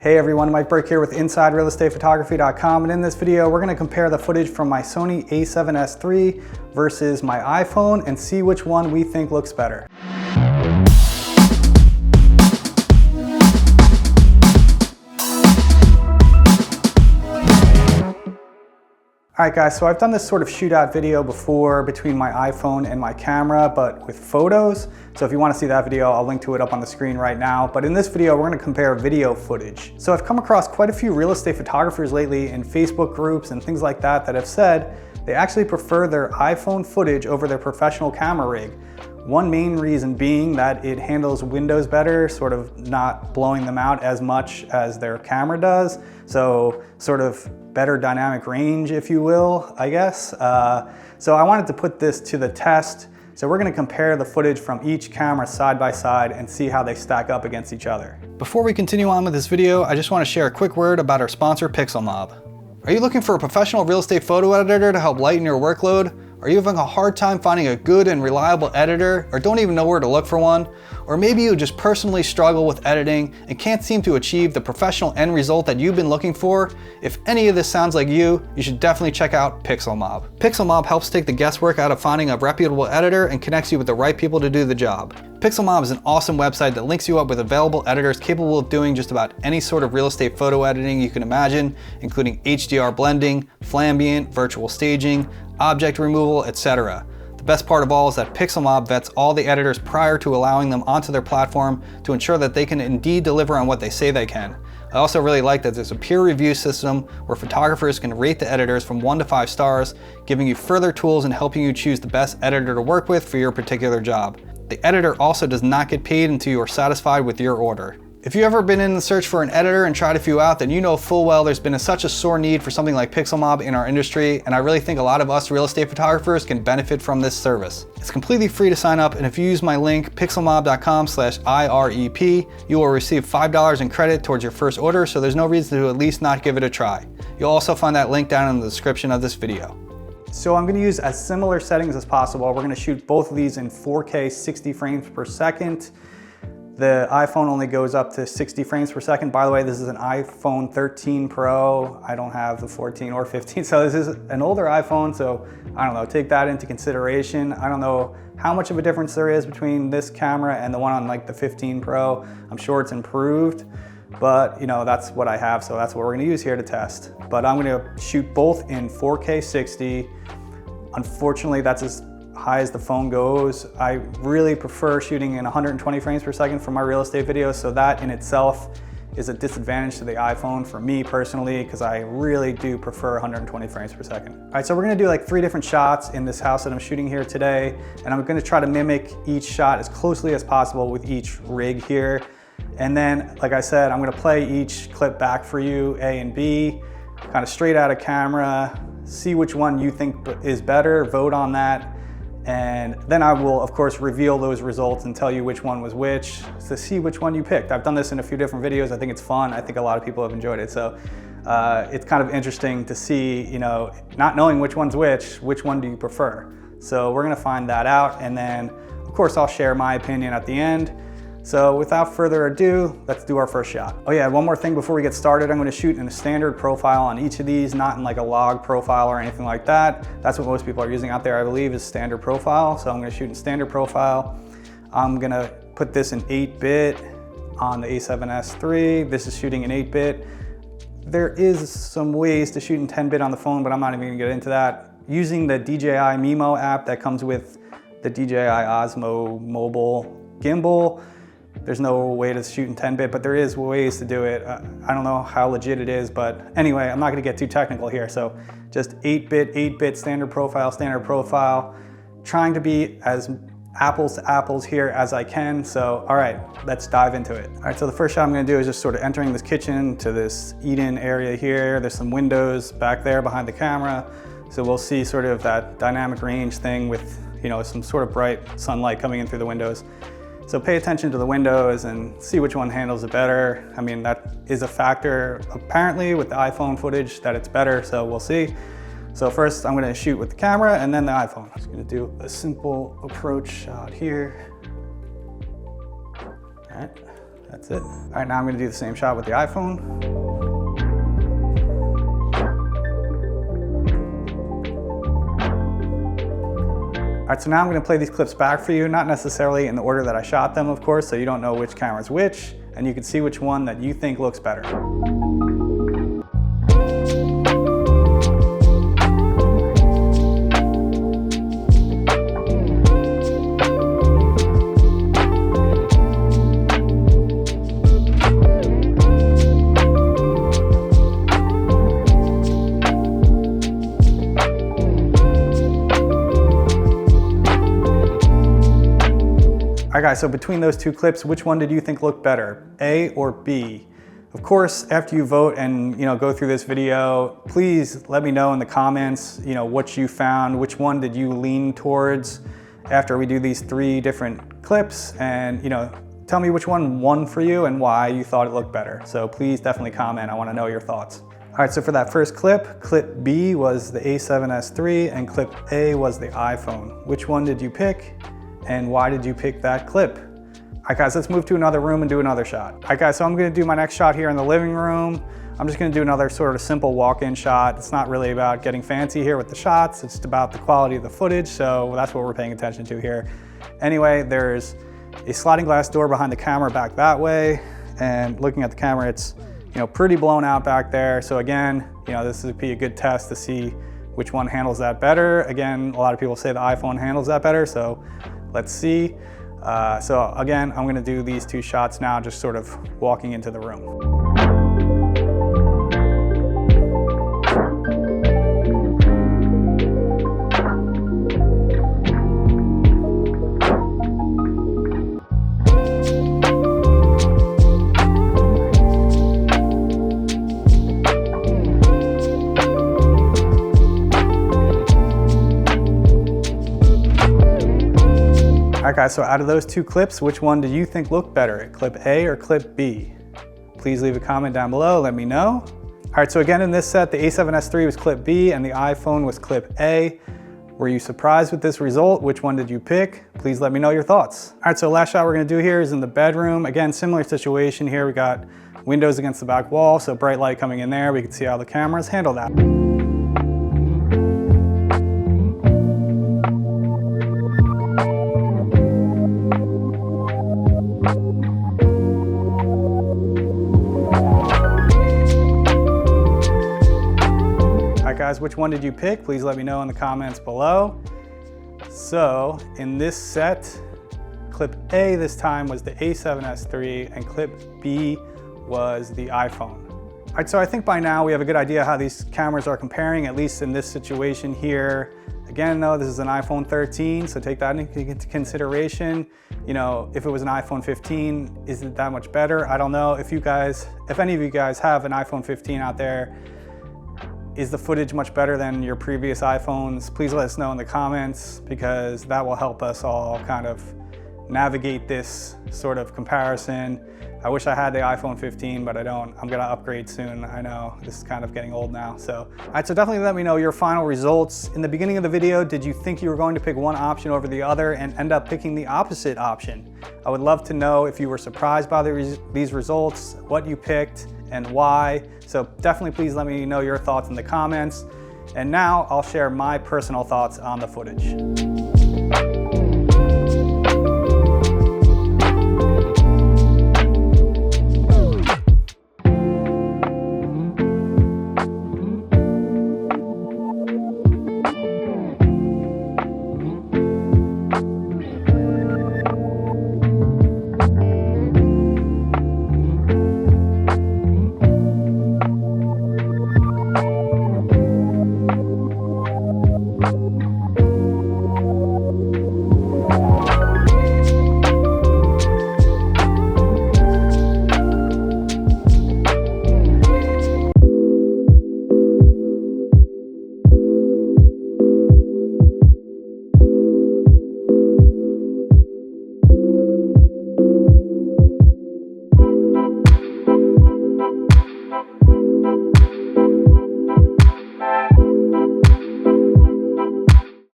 Hey everyone, Mike Burke here with InsideRealEstatePhotography.com, and in this video we're going to compare the footage from my Sony a7S III versus my iPhone and see which one we think looks better. Alright guys, so I've done this sort of shootout video before between my iPhone and my camera, but with photos. So if you want to see that video, I'll link to it up on the screen right now. But in this video, we're going to compare video footage. So I've come across quite a few real estate photographers lately in Facebook groups and things like that have said they actually prefer their iPhone footage over their professional camera rig. One main reason being that it handles windows better, sort of not blowing them out as much as their camera does. So sort of better dynamic range, if you will, I guess. So I wanted to put this to the test. So we're gonna compare the footage from each camera side by side and see how they stack up against each other. Before we continue on with this video, I just wanna share a quick word about our sponsor, PixelMob. Are you looking for a professional real estate photo editor to help lighten your workload? Are you having a hard time finding a good and reliable editor, or don't even know where to look for one? Or maybe you just personally struggle with editing and can't seem to achieve the professional end result that you've been looking for? If any of this sounds like you should definitely check out PixelMob. PixelMob helps take the guesswork out of finding a reputable editor and connects you with the right people to do the job. PixelMob is an awesome website that links you up with available editors capable of doing just about any sort of real estate photo editing you can imagine, including HDR blending, flambient, virtual staging, object removal, etc. The best part of all is that PixelMob vets all the editors prior to allowing them onto their platform to ensure that they can indeed deliver on what they say they can. I also really like that there's a peer review system where photographers can rate the editors from 1 to 5 stars, giving you further tools and helping you choose the best editor to work with for your particular job. The editor also does not get paid until you are satisfied with your order. If you've ever been in the search for an editor and tried a few out, then you know full well there's been such a sore need for something like PixelMob in our industry, and I really think a lot of us real estate photographers can benefit from this service. It's completely free to sign up, and if you use my link, pixelmob.com/IREP, you will receive $5 in credit towards your first order, so there's no reason to at least not give it a try. You'll also find that link down in the description of this video. So I'm going to use as similar settings as possible. We're going to shoot both of these in 4K 60 frames per second. The iPhone only goes up to 60 frames per second. By the way, this is an iPhone 13 Pro. I don't have the 14 or 15, so this is an older iPhone, so I don't know, take that into consideration. I don't know how much of a difference there is between this camera and the one on like the 15 Pro. I'm sure it's improved, but you know, that's what I have, so that's what we're gonna use here to test. But I'm gonna shoot both in 4K 60. Unfortunately, that's as high as the phone goes. I really prefer shooting in 120 frames per second for my real estate videos, so that in itself is a disadvantage to the iPhone for me personally, because I really do prefer 120 frames per second. All right, so we're gonna do like 3 different shots in this house that I'm shooting here today, and I'm gonna try to mimic each shot as closely as possible with each rig here. And then, like I said, I'm gonna play each clip back for you, A and B, kind of straight out of camera, see which one you think is better, vote on that. And then I will, of course, reveal those results and tell you which one was which, to see which one you picked. I've done this in a few different videos. I think it's fun. I think a lot of people have enjoyed it. So it's kind of interesting to see, you know, not knowing which one's which one do you prefer? So we're gonna find that out. And then, of course, I'll share my opinion at the end. So without further ado, let's do our first shot. Oh yeah, one more thing before we get started. I'm gonna shoot in a standard profile on each of these, not in like a log profile or anything like that. That's what most people are using out there, I believe, is standard profile. So I'm gonna shoot in standard profile. I'm gonna put this in 8-bit on the a7S III. This is shooting in 8-bit. There is some ways to shoot in 10-bit on the phone, but I'm not even gonna get into that. Using the DJI Mimo app that comes with the DJI Osmo mobile gimbal, there's no way to shoot in 10-bit, but there is ways to do it. I don't know how legit it is, but anyway, I'm not gonna get too technical here. So just 8-bit, standard profile, trying to be as apples to apples here as I can. So, all right, let's dive into it. All right, so the first shot I'm gonna do is just sort of entering this kitchen to this eat-in area here. There's some windows back there behind the camera. So we'll see sort of that dynamic range thing with, you know, some sort of bright sunlight coming in through the windows. So pay attention to the windows and see which one handles it better. I mean, that is a factor apparently with the iPhone footage that it's better, so we'll see. So first I'm gonna shoot with the camera and then the iPhone. I'm just gonna do a simple approach shot here. All right, That's it. All right, now I'm gonna do the same shot with the iPhone. All right, so now I'm gonna play these clips back for you, not necessarily in the order that I shot them, of course, so you don't know which camera's which, and you can see which one that you think looks better. All right guys, so between those two clips, which one did you think looked better, A or B? Of course, after you vote and go through this video, please let me know in the comments, what you found, which one did you lean towards after we do these 3 different clips, and tell me which one won for you and why you thought it looked better. So please definitely comment, I wanna know your thoughts. All right, so for that first clip, clip B was the A7S III and clip A was the iPhone. Which one did you pick? And why did you pick that clip? All right guys, let's move to another room and do another shot. All right guys, so I'm gonna do my next shot here in the living room. I'm just gonna do another sort of simple walk-in shot. It's not really about getting fancy here with the shots, it's about the quality of the footage, so that's what we're paying attention to here. Anyway, there's a sliding glass door behind the camera back that way, and looking at the camera, it's pretty blown out back there. So again, this would be a good test to see which one handles that better. Again, a lot of people say the iPhone handles that better, so let's see. So again, I'm gonna do these 2 shots now, just sort of walking into the room. All right guys, so out of those 2 clips, which one do you think looked better, clip A or clip B? Please leave a comment down below, let me know. All right, so again in this set, the A7S III was clip B and the iPhone was clip A. Were you surprised with this result? Which one did you pick? Please let me know your thoughts. All right, so last shot we're gonna do here is in the bedroom. Again, similar situation here. We got windows against the back wall, so bright light coming in there. We can see how the cameras handle that. Guys, which one did you pick? Please let me know in the comments below. So in this set, clip A this time was the A7S III and clip B was the iPhone. All right, so I think by now we have a good idea how these cameras are comparing, at least in this situation here. Again though, this is an iPhone 13, so take that into consideration. If it was an iPhone 15, is it that much better? I don't know. If any of you guys have an iPhone 15 out there, is the footage much better than your previous iPhones? Please let us know in the comments, because that will help us all kind of navigate this sort of comparison. I wish I had the iPhone 15, but I don't. I'm gonna upgrade soon. I know this is kind of getting old now. All right, so definitely let me know your final results. In the beginning of the video, did you think you were going to pick one option over the other and end up picking the opposite option? I would love to know if you were surprised by these results, what you picked, and why. So definitely please let me know your thoughts in the comments. And now I'll share my personal thoughts on the footage.